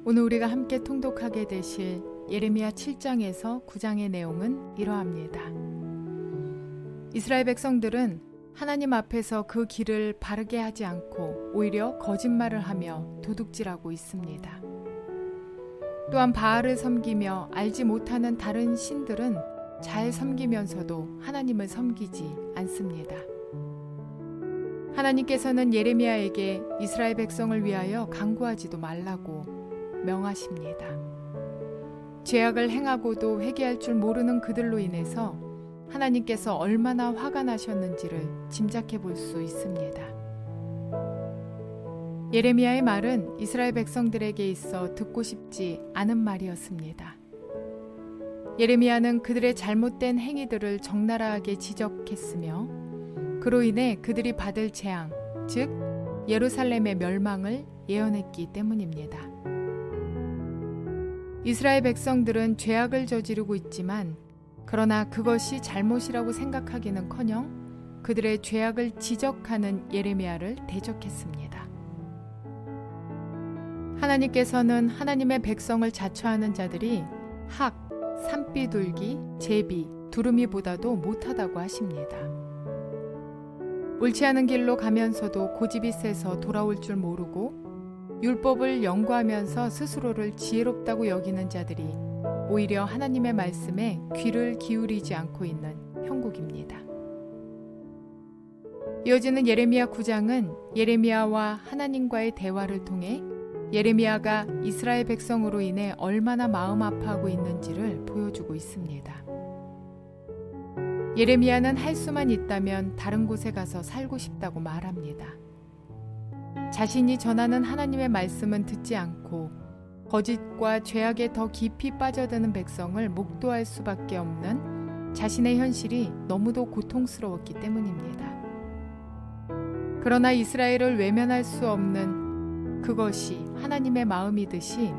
오늘 우리가 함께 통독하게 되실 예레미야 7장에서 9장의 내용은 이러합니다. 이스라엘 백성들은 하나님 앞에서 그 길을 바르게 하지 않고 오히려 거짓말을 하며 도둑질하고 있습니다. 또한 바알을 섬기며 알지 못하는 다른 신들은 잘 섬기면서도 하나님을 섬기지 않습니다. 하나님께서는 예레미야에게 이스라엘 백성을 위하여 간구하지도 말라고 명하십니다. 죄악을 행하고도 회개할 줄 모르는 그들로 인해서 하나님께서 얼마나 화가 나셨는지를 짐작해 볼 수 있습니다. 예레미야의 말은 이스라엘 백성들에게 있어 듣고 싶지 않은 말이었습니다. 예레미야는 그들의 잘못된 행위들을 적나라하게 지적했으며 그로 인해 그들이 받을 재앙, 즉 예루살렘의 멸망을 예언했기 때문입니다. 이스라엘 백성들은 죄악을 저지르고 있지만 그러나 그것이 잘못이라고 생각하기는커녕 그들의 죄악을 지적하는 예레미야를 대적했습니다. 하나님께서는 하나님의 백성을 자처하는 자들이 학, 산비둘기, 제비, 두루미보다도 못하다고 하십니다. 옳지 않은 길로 가면서도 고집이 세서 돌아올 줄 모르고 율법을 연구하면서 스스로를 지혜롭다고 여기는 자들이 오히려 하나님의 말씀에 귀를 기울이지 않고 있는 형국입니다. 이어지는 예레미야 9장은 예레미야와 하나님과의 대화를 통해 예레미야가 이스라엘 백성으로 인해 얼마나 마음 아파하고 있는지를 보여주고 있습니다. 예레미야는 할 수만 있다면 다른 곳에 가서 살고 싶다고 말합니다. 자신이 전하는 하나님의 말씀은 듣지 않고 거짓과 죄악에 더 깊이 빠져드는 백성을 목도할 수밖에 없는 자신의 현실이 너무도 고통스러웠기 때문입니다. 그러나 이스라엘을 외면할 수 없는 그것이 하나님의 마음이듯이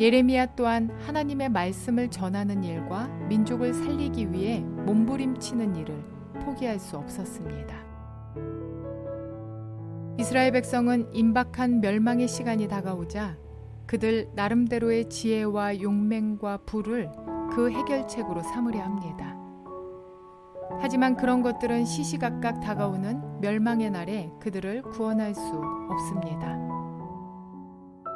예레미야 또한 하나님의 말씀을 전하는 일과 민족을 살리기 위해 몸부림치는 일을 포기할 수 없었습니다. 이스라엘 백성은 임박한 멸망의 시간이 다가오자 그들 나름대로의 지혜와 용맹과 부를 그 해결책으로 삼으려 합니다. 하지만 그런 것들은 시시각각 다가오는 멸망의 날에 그들을 구원할 수 없습니다.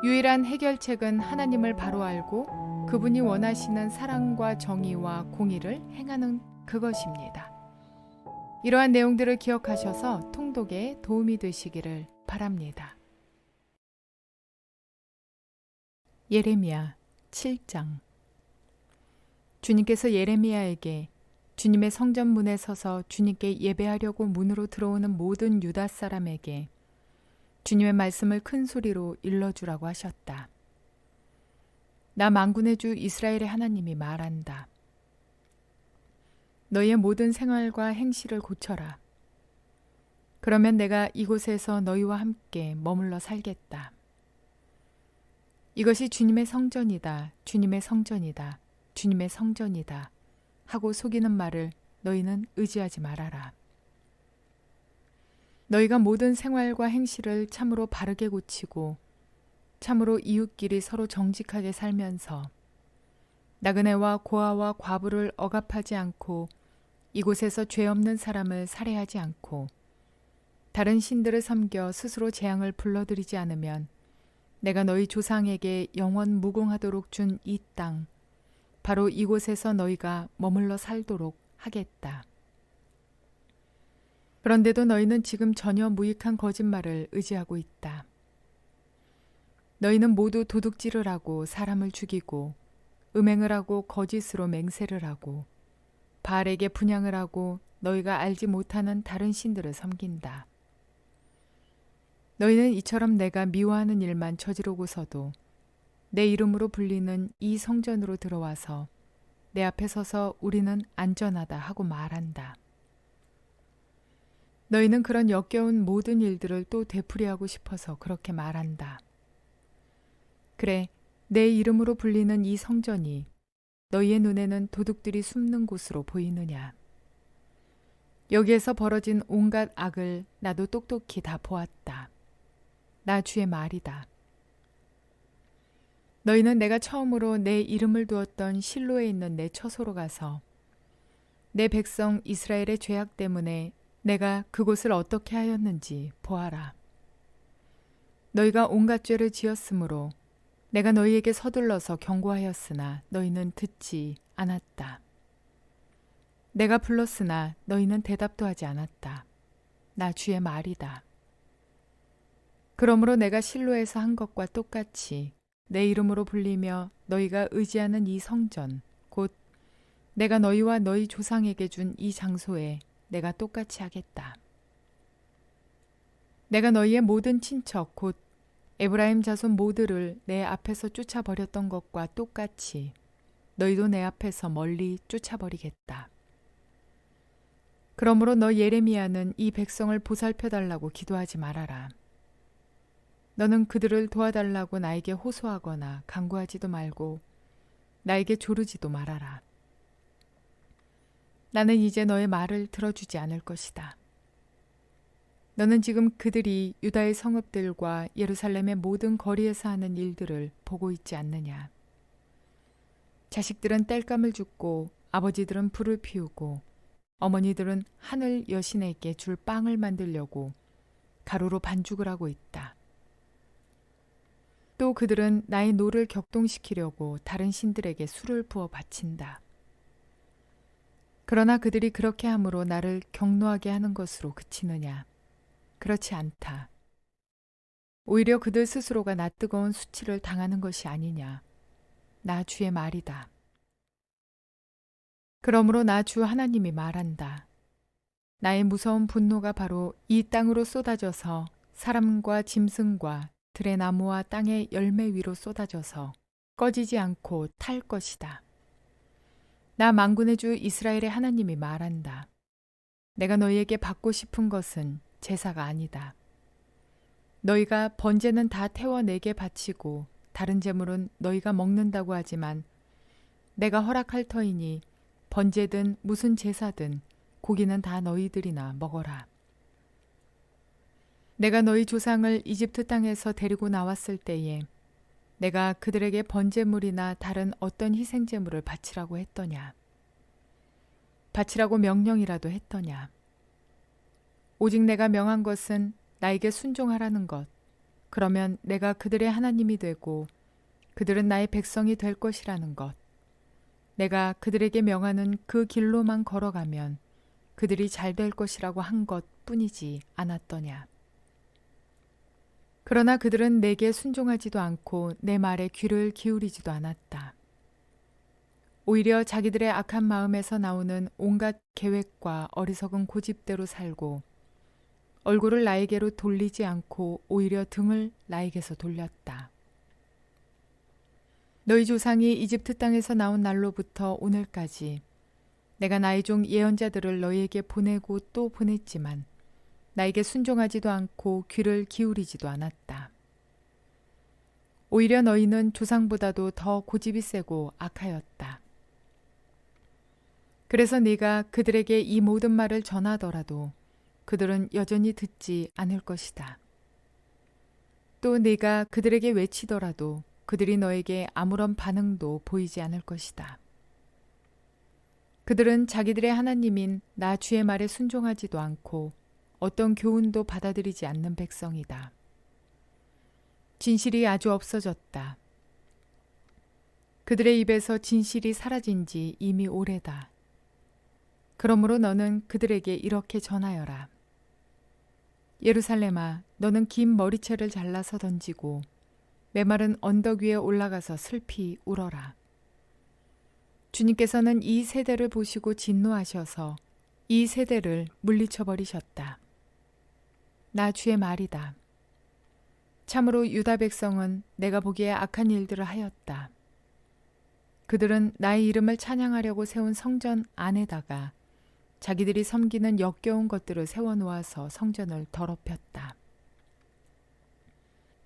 유일한 해결책은 하나님을 바로 알고 그분이 원하시는 사랑과 정의와 공의를 행하는 그것입니다. 이러한 내용들을 기억하셔서 통독에 도움이 되시기를 바랍니다. 예레미야 7장. 주님께서 예레미야에게 주님의 성전 문에 서서 주님께 예배하려고 문으로 들어오는 모든 유다 사람에게 주님의 말씀을 큰 소리로 일러주라고 하셨다. 나 만군의 주 이스라엘의 하나님이 말한다. 너희의 모든 생활과 행실을 고쳐라. 그러면 내가 이곳에서 너희와 함께 머물러 살겠다. 이것이 주님의 성전이다, 주님의 성전이다, 주님의 성전이다 하고 속이는 말을 너희는 의지하지 말아라. 너희가 모든 생활과 행실을 참으로 바르게 고치고 참으로 이웃끼리 서로 정직하게 살면서 나그네와 고아와 과부를 억압하지 않고 이곳에서 죄 없는 사람을 살해하지 않고 다른 신들을 섬겨 스스로 재앙을 불러들이지 않으면 내가 너희 조상에게 영원 무궁하도록 준 이 땅, 바로 이곳에서 너희가 머물러 살도록 하겠다. 그런데도 너희는 지금 전혀 무익한 거짓말을 의지하고 있다. 너희는 모두 도둑질을 하고 사람을 죽이고 음행을 하고 거짓으로 맹세를 하고 바알에게 분향을 하고 너희가 알지 못하는 다른 신들을 섬긴다. 너희는 이처럼 내가 미워하는 일만 저지르고서도 내 이름으로 불리는 이 성전으로 들어와서 내 앞에 서서 우리는 안전하다 하고 말한다. 너희는 그런 역겨운 모든 일들을 또 되풀이하고 싶어서 그렇게 말한다. 그래, 내 이름으로 불리는 이 성전이 너희의 눈에는 도둑들이 숨는 곳으로 보이느냐? 여기에서 벌어진 온갖 악을 나도 똑똑히 다 보았다. 나 주의 말이다. 너희는 내가 처음으로 내 이름을 두었던 실로에 있는 내 처소로 가서 내 백성 이스라엘의 죄악 때문에 내가 그곳을 어떻게 하였는지 보아라. 너희가 온갖 죄를 지었으므로 내가 너희에게 서둘러서 경고하였으나 너희는 듣지 않았다. 내가 불렀으나 너희는 대답도 하지 않았다. 나 주의 말이다. 그러므로 내가 실로에서 한 것과 똑같이 내 이름으로 불리며 너희가 의지하는 이 성전, 곧 내가 너희와 너희 조상에게 준 이 장소에 내가 똑같이 하겠다. 내가 너희의 모든 친척, 곧 에브라임 자손 모두를 내 앞에서 쫓아버렸던 것과 똑같이 너희도 내 앞에서 멀리 쫓아버리겠다. 그러므로 너 예레미야는 이 백성을 보살펴달라고 기도하지 말아라. 너는 그들을 도와달라고 나에게 호소하거나 간구하지도 말고 나에게 조르지도 말아라. 나는 이제 너의 말을 들어주지 않을 것이다. 너는 지금 그들이 유다의 성읍들과 예루살렘의 모든 거리에서 하는 일들을 보고 있지 않느냐. 자식들은 땔감을 줍고 아버지들은 불을 피우고 어머니들은 하늘 여신에게 줄 빵을 만들려고 가루로 반죽을 하고 있다. 또 그들은 나의 노를 격동시키려고 다른 신들에게 술을 부어 바친다. 그러나 그들이 그렇게 함으로 나를 경노하게 하는 것으로 그치느냐? 그렇지 않다. 오히려 그들 스스로가 낯뜨거운 수치를 당하는 것이 아니냐. 나 주의 말이다. 그러므로 나 주 하나님이 말한다. 나의 무서운 분노가 바로 이 땅으로 쏟아져서 사람과 짐승과 들의 나무와 땅의 열매 위로 쏟아져서 꺼지지 않고 탈 것이다. 나 만군의 주 이스라엘의 하나님이 말한다. 내가 너희에게 받고 싶은 것은 제사가 아니다. 너희가 번제는 다 태워 내게 바치고 다른 제물은 너희가 먹는다고 하지만 내가 허락할 터이니 번제든 무슨 제사든 고기는 다 너희들이나 먹어라. 내가 너희 조상을 이집트 땅에서 데리고 나왔을 때에 내가 그들에게 번제물이나 다른 어떤 희생제물을 바치라고 했더냐? 바치라고 명령이라도 했더냐? 오직 내가 명한 것은 나에게 순종하라는 것. 그러면 내가 그들의 하나님이 되고 그들은 나의 백성이 될 것이라는 것. 내가 그들에게 명하는 그 길로만 걸어가면 그들이 잘 될 것이라고 한 것 뿐이지 않았더냐? 그러나 그들은 내게 순종하지도 않고 내 말에 귀를 기울이지도 않았다. 오히려 자기들의 악한 마음에서 나오는 온갖 계획과 어리석은 고집대로 살고 얼굴을 나에게로 돌리지 않고 오히려 등을 나에게서 돌렸다. 너희 조상이 이집트 땅에서 나온 날로부터 오늘까지 내가 나의 종 예언자들을 너희에게 보내고 또 보냈지만 나에게 순종하지도 않고 귀를 기울이지도 않았다. 오히려 너희는 조상보다도 더 고집이 세고 악하였다. 그래서 네가 그들에게 이 모든 말을 전하더라도 그들은 여전히 듣지 않을 것이다. 또 네가 그들에게 외치더라도 그들이 너에게 아무런 반응도 보이지 않을 것이다. 그들은 자기들의 하나님인 나 주의 말에 순종하지도 않고 어떤 교훈도 받아들이지 않는 백성이다. 진실이 아주 없어졌다. 그들의 입에서 진실이 사라진 지 이미 오래다. 그러므로 너는 그들에게 이렇게 전하여라. 예루살렘아, 너는 긴 머리채를 잘라서 던지고 메마른 언덕 위에 올라가서 슬피 울어라. 주님께서는 이 세대를 보시고 진노하셔서 이 세대를 물리쳐 버리셨다. 나 주의 말이다. 참으로 유다 백성은 내가 보기에 악한 일들을 하였다. 그들은 나의 이름을 찬양하려고 세운 성전 안에다가 자기들이 섬기는 역겨운 것들을 세워놓아서 성전을 더럽혔다.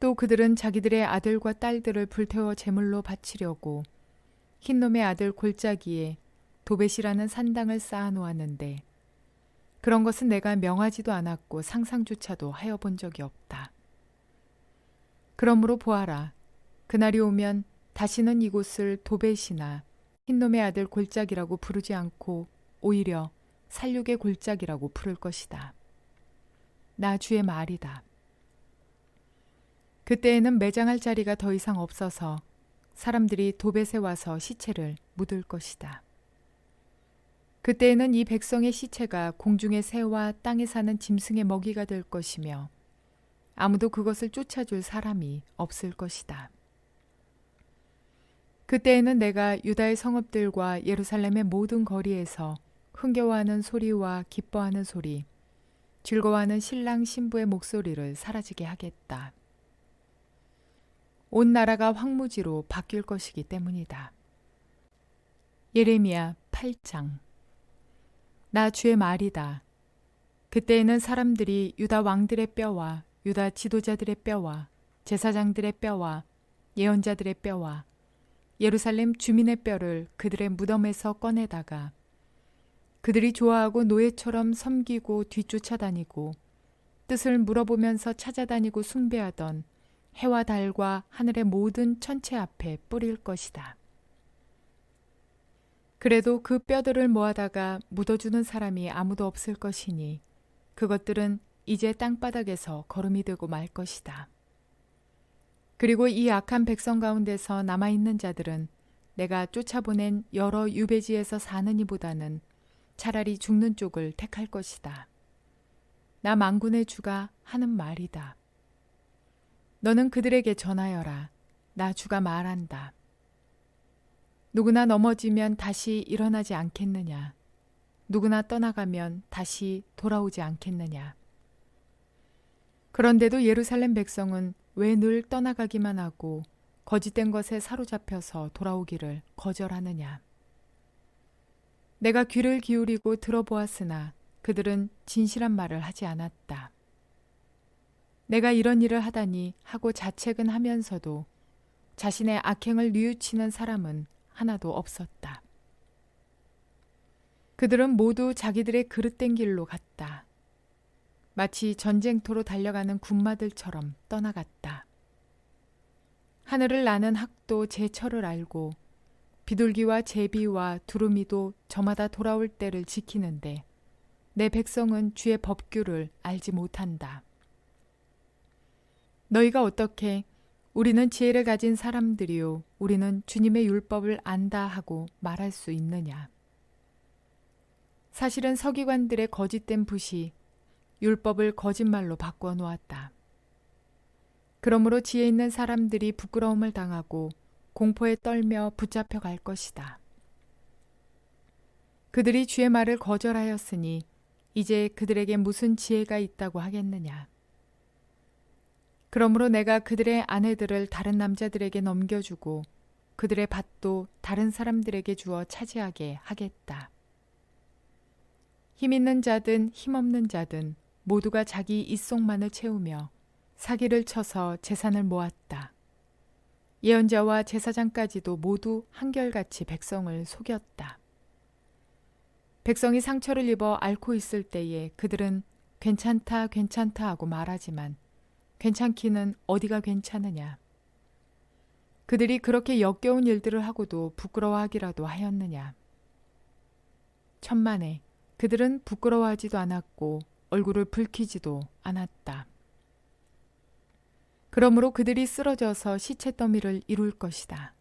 또 그들은 자기들의 아들과 딸들을 불태워 제물로 바치려고 흰놈의 아들 골짜기에 도벳이라는 산당을 쌓아놓았는데 그런 것은 내가 명하지도 않았고 상상조차도 하여본 적이 없다. 그러므로 보아라. 그날이 오면 다시는 이곳을 도벳이나 흰놈의 아들 골짜기라고 부르지 않고 오히려 살육의 골짜기라고 부를 것이다. 나 주의 말이다. 그때에는 매장할 자리가 더 이상 없어서 사람들이 도벳에 와서 시체를 묻을 것이다. 그때에는 이 백성의 시체가 공중의 새와 땅에 사는 짐승의 먹이가 될 것이며 아무도 그것을 쫓아줄 사람이 없을 것이다. 그때에는 내가 유다의 성읍들과 예루살렘의 모든 거리에서 흥겨워하는 소리와 기뻐하는 소리, 즐거워하는 신랑 신부의 목소리를 사라지게 하겠다. 온 나라가 황무지로 바뀔 것이기 때문이다. 예레미야 8장. 나 주의 말이다. 그때에는 사람들이 유다 왕들의 뼈와 유다 지도자들의 뼈와 제사장들의 뼈와 예언자들의 뼈와 예루살렘 주민의 뼈를 그들의 무덤에서 꺼내다가 그들이 좋아하고 노예처럼 섬기고 뒤쫓아다니고 뜻을 물어보면서 찾아다니고 숭배하던 해와 달과 하늘의 모든 천체 앞에 뿌릴 것이다. 그래도 그 뼈들을 모아다가 묻어주는 사람이 아무도 없을 것이니 그것들은 이제 땅바닥에서 거름이 되고 말 것이다. 그리고 이 악한 백성 가운데서 남아있는 자들은 내가 쫓아보낸 여러 유배지에서 사는 이보다는 차라리 죽는 쪽을 택할 것이다. 나 만군의 주가 하는 말이다. 너는 그들에게 전하여라. 나 주가 말한다. 누구나 넘어지면 다시 일어나지 않겠느냐? 누구나 떠나가면 다시 돌아오지 않겠느냐? 그런데도 예루살렘 백성은 왜 늘 떠나가기만 하고 거짓된 것에 사로잡혀서 돌아오기를 거절하느냐? 내가 귀를 기울이고 들어보았으나 그들은 진실한 말을 하지 않았다. 내가 이런 일을 하다니 하고 자책은 하면서도 자신의 악행을 뉘우치는 사람은 하나도 없었다. 그들은 모두 자기들의 그릇된 길로 갔다. 마치 전쟁터로 달려가는 군마들처럼 떠나갔다. 하늘을 나는 학도 제철을 알고 비둘기와 제비와 두루미도 저마다 돌아올 때를 지키는데 내 백성은 주의 법규를 알지 못한다. 너희가 어떻게 우리는 지혜를 가진 사람들이요 우리는 주님의 율법을 안다 하고 말할 수 있느냐? 사실은 서기관들의 거짓된 붓이 율법을 거짓말로 바꾸어 놓았다. 그러므로 지혜 있는 사람들이 부끄러움을 당하고 공포에 떨며 붙잡혀 갈 것이다. 그들이 주의 말을 거절하였으니 이제 그들에게 무슨 지혜가 있다고 하겠느냐? 그러므로 내가 그들의 아내들을 다른 남자들에게 넘겨주고 그들의 밭도 다른 사람들에게 주어 차지하게 하겠다. 힘 있는 자든 힘없는 자든 모두가 자기 입속만을 채우며 사기를 쳐서 재산을 모았다. 예언자와 제사장까지도 모두 한결같이 백성을 속였다. 백성이 상처를 입어 앓고 있을 때에 그들은 괜찮다 괜찮다 하고 말하지만 괜찮기는 어디가 괜찮으냐. 그들이 그렇게 역겨운 일들을 하고도 부끄러워하기라도 하였느냐. 천만에 그들은 부끄러워하지도 않았고 얼굴을 붉히지도 않았다. 그러므로 그들이 쓰러져서 시체 더미를 이룰 것이다.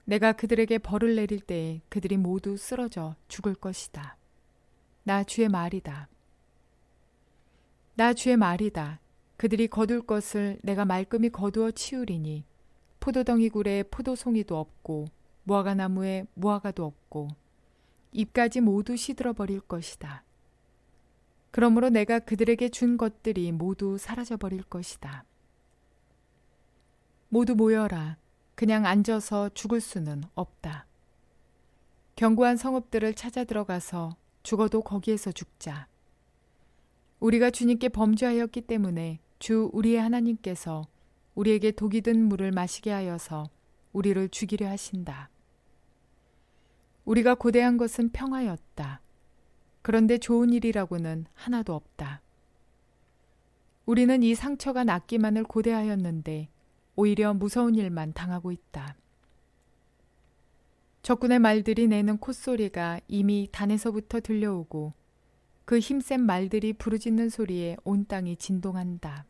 내가 그들에게 벌을 내릴 때에 그들이 모두 쓰러져 죽을 것이다. 나 주의 말이다. 나 주의 말이다. 그들이 거둘 것을 내가 말끔히 거두어 치우리니 포도덩이 굴에 포도송이도 없고 무화과나무에 무화과도 없고 잎까지 모두 시들어 버릴 것이다. 그러므로 내가 그들에게 준 것들이 모두 사라져 버릴 것이다. 모두 모여라. 그냥 앉아서 죽을 수는 없다. 견고한 성읍들을 찾아 들어가서 죽어도 거기에서 죽자. 우리가 주님께 범죄하였기 때문에 주 우리의 하나님께서 우리에게 독이 든 물을 마시게 하여서 우리를 죽이려 하신다. 우리가 고대한 것은 평화였다. 그런데 좋은 일이라고는 하나도 없다. 우리는 이 상처가 낫기만을 고대하였는데 오히려 무서운 일만 당하고 있다. 적군의 말들이 내는 콧소리가 이미 단에서부터 들려오고 그 힘센 말들이 부르짖는 소리에 온 땅이 진동한다.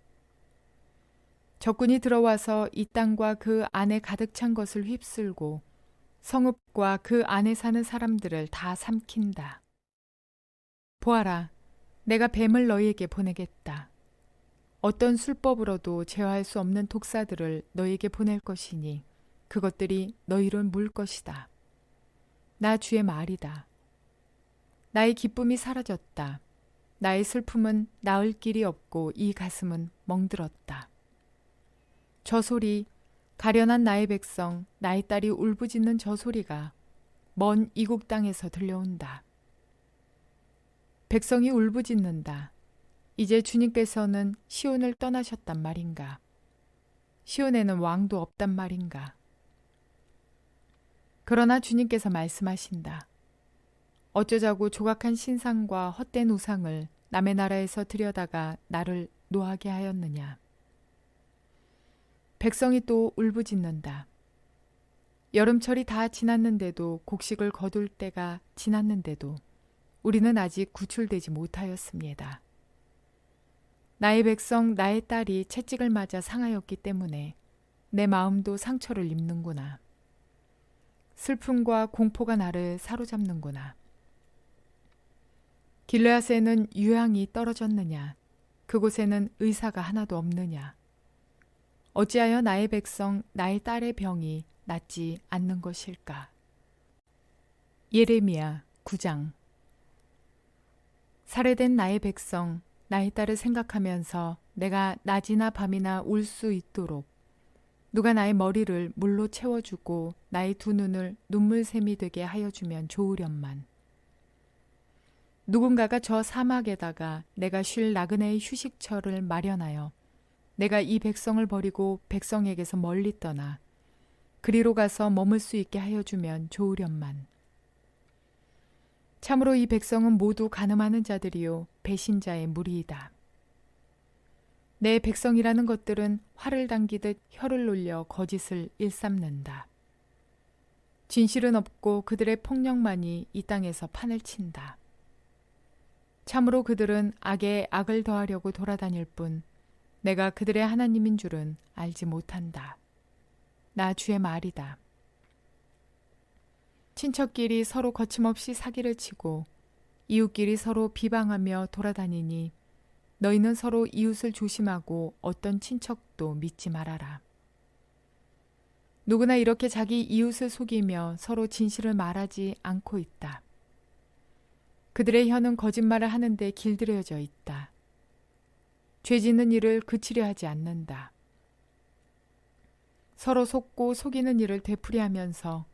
적군이 들어와서 이 땅과 그 안에 가득 찬 것을 휩쓸고 성읍과 그 안에 사는 사람들을 다 삼킨다. 보아라, 내가 뱀을 너희에게 보내겠다. 어떤 술법으로도 제어할 수 없는 독사들을 너희에게 보낼 것이니 그것들이 너희를 물 것이다. 나 주의 말이다. 나의 기쁨이 사라졌다. 나의 슬픔은 나을 길이 없고 이 가슴은 멍들었다. 저 소리, 가련한 나의 백성, 나의 딸이 울부짖는 저 소리가 먼 이국 땅에서 들려온다. 백성이 울부짖는다. 이제 주님께서는 시온을 떠나셨단 말인가? 시온에는 왕도 없단 말인가? 그러나 주님께서 말씀하신다. 어쩌자고 조각한 신상과 헛된 우상을 남의 나라에서 들여다가 나를 노하게 하였느냐? 백성이 또 울부짖는다. 여름철이 다 지났는데도 곡식을 거둘 때가 지났는데도 우리는 아직 구출되지 못하였습니다. 나의 백성, 나의 딸이 채찍을 맞아 상하였기 때문에 내 마음도 상처를 입는구나. 슬픔과 공포가 나를 사로잡는구나. 길르앗에는 유향이 떨어졌느냐? 그곳에는 의사가 하나도 없느냐? 어찌하여 나의 백성, 나의 딸의 병이 낫지 않는 것일까? 예레미야 9장. 살해된 나의 백성, 나의 딸을 생각하면서 내가 낮이나 밤이나 울 수 있도록 누가 나의 머리를 물로 채워주고 나의 두 눈을 눈물샘이 되게 하여주면 좋으련만. 누군가가 저 사막에다가 내가 쉴 나그네의 휴식처를 마련하여 내가 이 백성을 버리고 백성에게서 멀리 떠나 그리로 가서 머물 수 있게 하여주면 좋으련만. 참으로 이 백성은 모두 간음하는 자들이요 배신자의 무리이다. 내 백성이라는 것들은 활을 당기듯 혀를 놀려 거짓을 일삼는다. 진실은 없고 그들의 폭력만이 이 땅에서 판을 친다. 참으로 그들은 악에 악을 더하려고 돌아다닐 뿐 내가 그들의 하나님인 줄은 알지 못한다. 나 주의 말이다. 친척끼리 서로 거침없이 사기를 치고 이웃끼리 서로 비방하며 돌아다니니 너희는 서로 이웃을 조심하고 어떤 친척도 믿지 말아라. 누구나 이렇게 자기 이웃을 속이며 서로 진실을 말하지 않고 있다. 그들의 혀는 거짓말을 하는데 길들여져 있다. 죄 짓는 일을 그치려 하지 않는다. 서로 속고 속이는 일을 되풀이하면서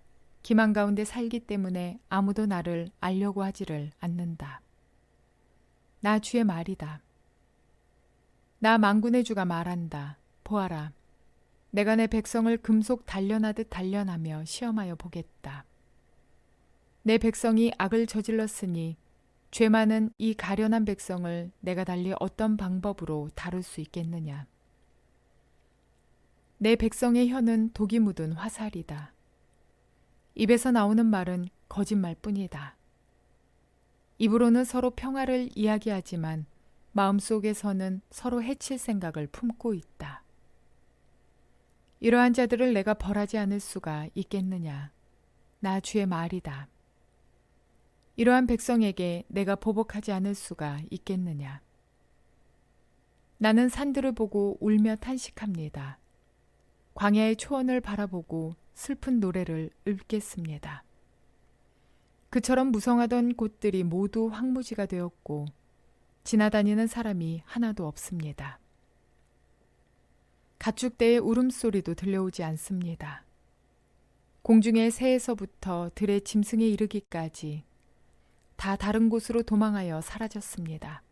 기만 가운데 살기 때문에 아무도 나를 알려고 하지를 않는다. 나 주의 말이다. 나 만군의 주가 말한다. 보아라. 내가 내 백성을 금속 단련하듯 단련하며 시험하여 보겠다. 내 백성이 악을 저질렀으니 죄 많은 이 가련한 백성을 내가 달리 어떤 방법으로 다룰 수 있겠느냐. 내 백성의 혀는 독이 묻은 화살이다. 입에서 나오는 말은 거짓말뿐이다. 입으로는 서로 평화를 이야기하지만 마음속에서는 서로 해칠 생각을 품고 있다. 이러한 자들을 내가 벌하지 않을 수가 있겠느냐. 나 주의 말이다. 이러한 백성에게 내가 보복하지 않을 수가 있겠느냐. 나는 산들을 보고 울며 탄식합니다. 광야의 초원을 바라보고 슬픈 노래를 읊겠습니다. 그처럼 무성하던 곳들이 모두 황무지가 되었고 지나다니는 사람이 하나도 없습니다. 가축대의 울음소리도 들려오지 않습니다. 공중의 새에서부터 들의 짐승에 이르기까지 다 다른 곳으로 도망하여 사라졌습니다.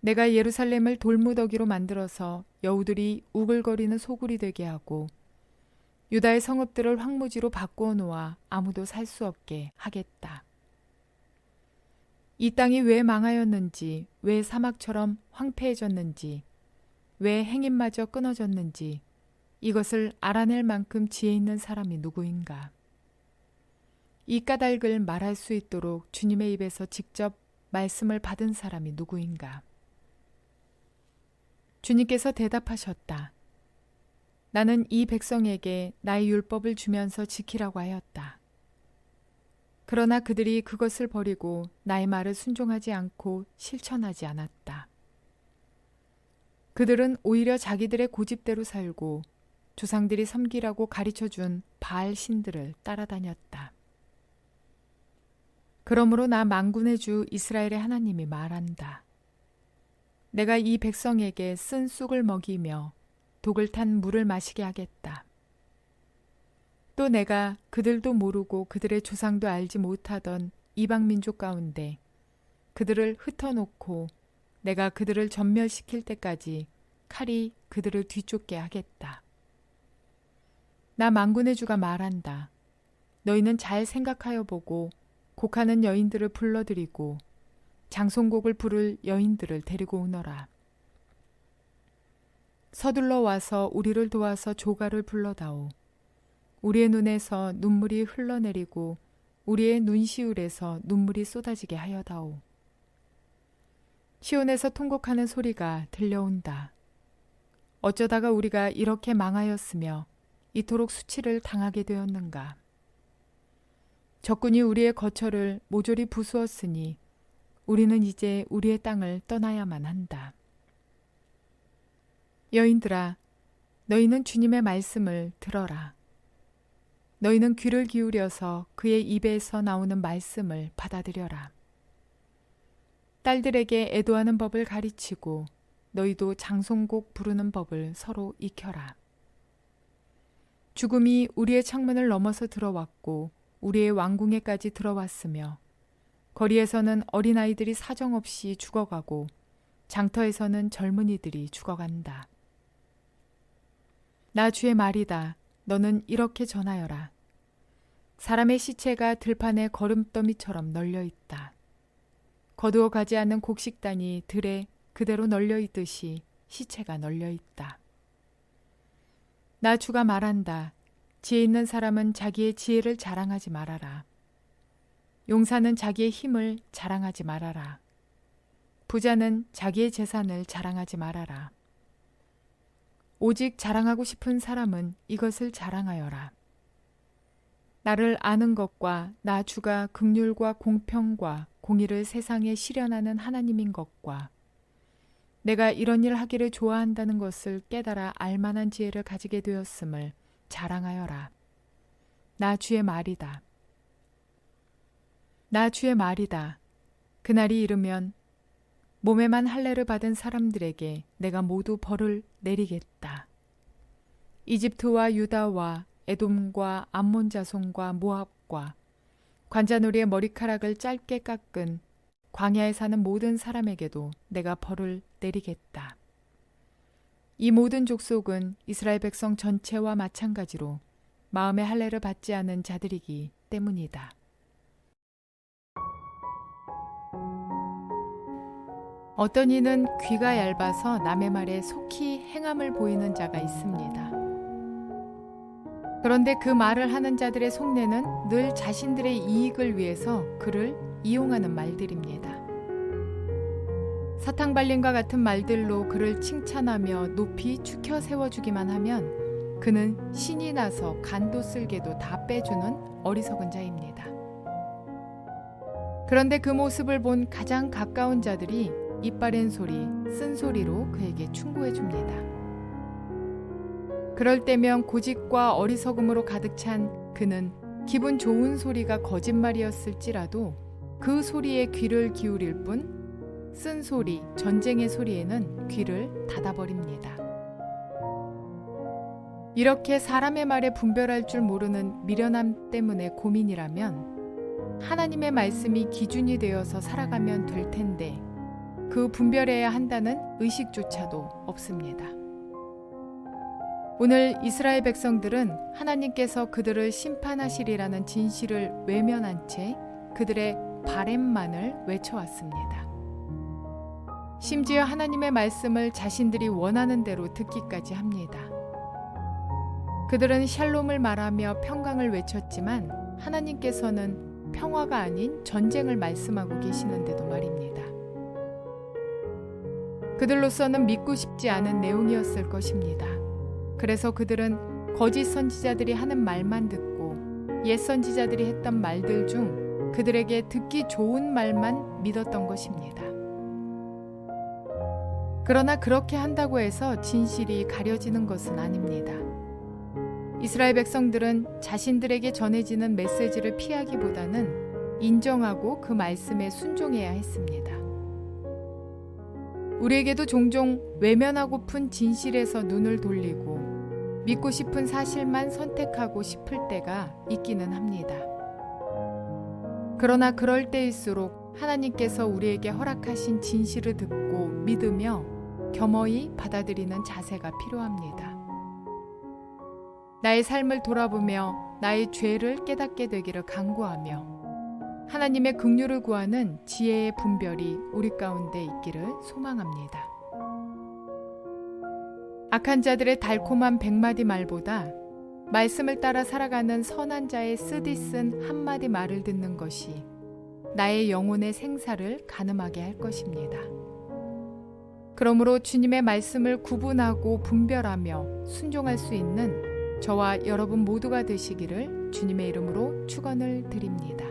내가 예루살렘을 돌무더기로 만들어서 여우들이 우글거리는 소굴이 되게 하고 유다의 성읍들을 황무지로 바꾸어 놓아 아무도 살 수 없게 하겠다. 이 땅이 왜 망하였는지, 왜 사막처럼 황폐해졌는지, 왜 행인마저 끊어졌는지 이것을 알아낼 만큼 지혜 있는 사람이 누구인가? 이 까닭을 말할 수 있도록 주님의 입에서 직접 말씀을 받은 사람이 누구인가? 주님께서 대답하셨다. 나는 이 백성에게 나의 율법을 주면서 지키라고 하였다. 그러나 그들이 그것을 버리고 나의 말을 순종하지 않고 실천하지 않았다. 그들은 오히려 자기들의 고집대로 살고 조상들이 섬기라고 가르쳐준 바알 신들을 따라다녔다. 그러므로 나 만군의 주 이스라엘의 하나님이 말한다. 내가 이 백성에게 쓴 쑥을 먹이며 독을 탄 물을 마시게 하겠다. 또 내가 그들도 모르고 그들의 조상도 알지 못하던 이방 민족 가운데 그들을 흩어놓고 내가 그들을 전멸시킬 때까지 칼이 그들을 뒤쫓게 하겠다. 나 만군의 주가 말한다. 너희는 잘 생각하여 보고 곡하는 여인들을 불러들이고 장송곡을 부를 여인들을 데리고 오너라. 서둘러 와서 우리를 도와서 조가를 불러다오. 우리의 눈에서 눈물이 흘러내리고 우리의 눈시울에서 눈물이 쏟아지게 하여다오. 시온에서 통곡하는 소리가 들려온다. 어쩌다가 우리가 이렇게 망하였으며 이토록 수치를 당하게 되었는가. 적군이 우리의 거처를 모조리 부수었으니 우리는 이제 우리의 땅을 떠나야만 한다. 여인들아, 너희는 주님의 말씀을 들어라. 너희는 귀를 기울여서 그의 입에서 나오는 말씀을 받아들여라. 딸들에게 애도하는 법을 가르치고 너희도 장송곡 부르는 법을 서로 익혀라. 죽음이 우리의 창문을 넘어서 들어왔고 우리의 왕궁에까지 들어왔으며 거리에서는 어린아이들이 사정없이 죽어가고 장터에서는 젊은이들이 죽어간다. 나 주의 말이다. 너는 이렇게 전하여라. 사람의 시체가 들판에 거름더미처럼 널려있다. 거두어 가지 않는 곡식단이 들에 그대로 널려있듯이 시체가 널려있다. 나 주가 말한다. 지혜 있는 사람은 자기의 지혜를 자랑하지 말아라. 용사는 자기의 힘을 자랑하지 말아라. 부자는 자기의 재산을 자랑하지 말아라. 오직 자랑하고 싶은 사람은 이것을 자랑하여라. 나를 아는 것과 나 주가 긍휼과 공평과 공의를 세상에 실현하는 하나님인 것과 내가 이런 일 하기를 좋아한다는 것을 깨달아 알만한 지혜를 가지게 되었음을 자랑하여라. 나 주의 말이다. 나 주의 말이다. 그날이 이르면 몸에만 할례를 받은 사람들에게 내가 모두 벌을 내리겠다. 이집트와 유다와 에돔과 암몬 자손과 모압과 관자놀이의 머리카락을 짧게 깎은 광야에 사는 모든 사람에게도 내가 벌을 내리겠다. 이 모든 족속은 이스라엘 백성 전체와 마찬가지로 마음의 할례를 받지 않은 자들이기 때문이다. 어떤 이는 귀가 얇아서 남의 말에 속히 행함을 보이는 자가 있습니다. 그런데 그 말을 하는 자들의 속내는 늘 자신들의 이익을 위해서 그를 이용하는 말들입니다. 사탕발림과 같은 말들로 그를 칭찬하며 높이 축혀 세워주기만 하면 그는 신이 나서 간도 쓸개도 다 빼주는 어리석은 자입니다. 그런데 그 모습을 본 가장 가까운 자들이 이빠른 소리, 쓴소리로 그에게 충고해 줍니다. 그럴 때면 고집과 어리석음으로 가득 찬 그는 기분 좋은 소리가 거짓말이었을지라도 그 소리에 귀를 기울일 뿐 쓴소리, 전쟁의 소리에는 귀를 닫아버립니다. 이렇게 사람의 말에 분별할 줄 모르는 미련함 때문에 고민이라면 하나님의 말씀이 기준이 되어서 살아가면 될 텐데 그 분별해야 한다는 의식조차도 없습니다. 오늘 이스라엘 백성들은 하나님께서 그들을 심판하시리라는 진실을 외면한 채 그들의 바램만을 외쳐왔습니다. 심지어 하나님의 말씀을 자신들이 원하는 대로 듣기까지 합니다. 그들은 샬롬을 말하며 평강을 외쳤지만 하나님께서는 평화가 아닌 전쟁을 말씀하고 계시는데도 말입니다. 그들로서는 믿고 싶지 않은 내용이었을 것입니다. 그래서 그들은 거짓 선지자들이 하는 말만 듣고 옛 선지자들이 했던 말들 중 그들에게 듣기 좋은 말만 믿었던 것입니다. 그러나 그렇게 한다고 해서 진실이 가려지는 것은 아닙니다. 이스라엘 백성들은 자신들에게 전해지는 메시지를 피하기보다는 인정하고 그 말씀에 순종해야 했습니다. 우리에게도 종종 외면하고픈 진실에서 눈을 돌리고 믿고 싶은 사실만 선택하고 싶을 때가 있기는 합니다. 그러나 그럴 때일수록 하나님께서 우리에게 허락하신 진실을 듣고 믿으며 겸허히 받아들이는 자세가 필요합니다. 나의 삶을 돌아보며 나의 죄를 깨닫게 되기를 간구하며 하나님의 긍휼을 구하는 지혜의 분별이 우리 가운데 있기를 소망합니다. 악한 자들의 달콤한 100마디 말보다 말씀을 따라 살아가는 선한 자의 쓰디쓴 한마디 말을 듣는 것이 나의 영혼의 생사를 가늠하게 할 것입니다. 그러므로 주님의 말씀을 구분하고 분별하며 순종할 수 있는 저와 여러분 모두가 되시기를 주님의 이름으로 축원을 드립니다.